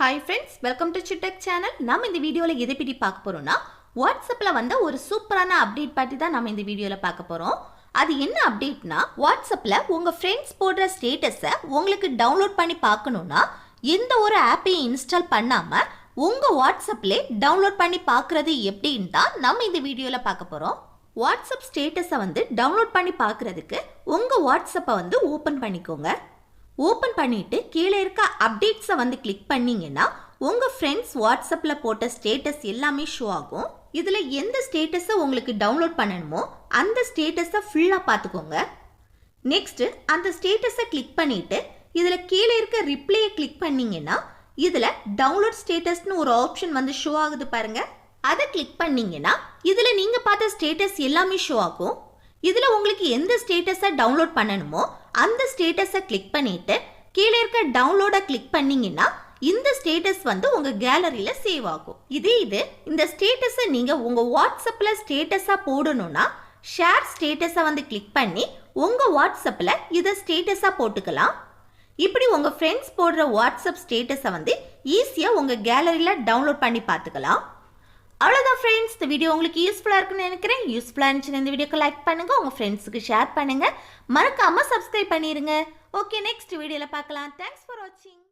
Hi friends, welcome to Chitech channel. நம்ம இந்த வீடியோல எதை பத்தி பார்க்க போறோம்னா வாட்ஸ்அப்ல வந்த ஒரு சூப்பரான அப்டேட் பத்தி தான் நம்ம இந்த வீடியோல பார்க்க போறோம். அது என்ன அப்டேட்னா வாட்ஸ்அப்ல உங்க ஃப்ரெண்ட்ஸ் போடுற ஸ்டேட்டஸை உங்களுக்கு டவுன்லோட் பண்ணி பார்க்கணும்னா எந்த ஒரு ஆப்பையும் இன்ஸ்டால் பண்ணாம உங்க வாட்ஸ்அப்ல டவுன்லோட் பண்ணி பார்க்கிறது எப்படின்னு தான் நம்ம இந்த வீடியோல பார்க்க போறோம். வாட்ஸ்அப் ஸ்டேட்டஸை டவுன்லோட் பண்ணி பார்க்கிறதுக்கு உங்க வாட்ஸ்அப்பை ஓபன் பண்ணிக்கோங்க. ஓபன் பண்ணிட்டு கீழே இருக்க அப்டேட்ஸை கிளிக் பண்ணீங்கன்னா உங்க ஃப்ரெண்ட்ஸ் வாட்ஸ்அப்ல போட்ட ஸ்டேட்டஸ் எல்லாமே ஷோ ஆகும். இதுல எந்த ஸ்டேட்டஸை உங்களுக்கு டவுன்லோட் பண்ணணுமோ அந்த ஸ்டேட்டஸை ஃபுல்லா பார்த்துக்கோங்க. நெக்ஸ்ட் அந்த ஸ்டேட்டஸை கிளிக் பண்ணிட்டு இதுல கீழே இருக்க ரிப்ளையை கிளிக் பண்ணீங்கன்னா இதுல டவுன்லோட் ஸ்டேட்டஸ்னு ஒரு ஆப்ஷன் ஷோ ஆகுது பாருங்க. அதை கிளிக் பண்ணீங்கன்னா இதுல நீங்க பார்த்த ஸ்டேட்டஸ் எல்லாமே ஷோ ஆகும். இதுல உங்களுக்கு எந்த ஸ்டேட்டஸை டவுன்லோட் பண்ணணுமோ அந்த ஸ்டேட்டஸை கிளிக் பண்ணிட்டு கீழே இருக்க டவுன்லோட கிளிக் பண்ணீங்கன்னா இந்த ஸ்டேட்டஸ் உங்க கேலரியில சேவ் ஆகும். இது இந்த ஸ்டேட்டஸை நீங்க உங்க வாட்ஸ்அப்ல ஸ்டேட்டஸா போடணும்னா ஷேர் ஸ்டேட்டஸை கிளிக் பண்ணி உங்க வாட்ஸ்அப்ல இதை ஸ்டேட்டஸா போட்டுக்கலாம். இப்படி உங்க ஃப்ரெண்ட்ஸ் போடுற வாட்ஸ்அப் ஸ்டேட்டஸை ஈஸியா உங்க கேலரியில டவுன்லோட் பண்ணி பார்த்துக்கலாம். அவ்வளோதான் ஃப்ரெண்ட்ஸ், இந்த வீடியோ உங்களுக்கு யூஸ்ஃபுல்லாக இருக்குன்னு நினைக்கிறேன். யூஸ்ஃபுல்லாக இருந்துச்சுன்னா இந்த வீடியோக்கு லைக் பண்ணுங்கள், உங்கள் ஃப்ரெண்ட்ஸுக்கு ஷேர் பண்ணுங்கள், மறக்காமல் சப்ஸ்கிரைப் பண்ணிடுங்க. ஓகே, நெக்ஸ்ட் வீடியோவில் பார்க்கலாம். தேங்க்ஸ் ஃபார் வாட்சிங்.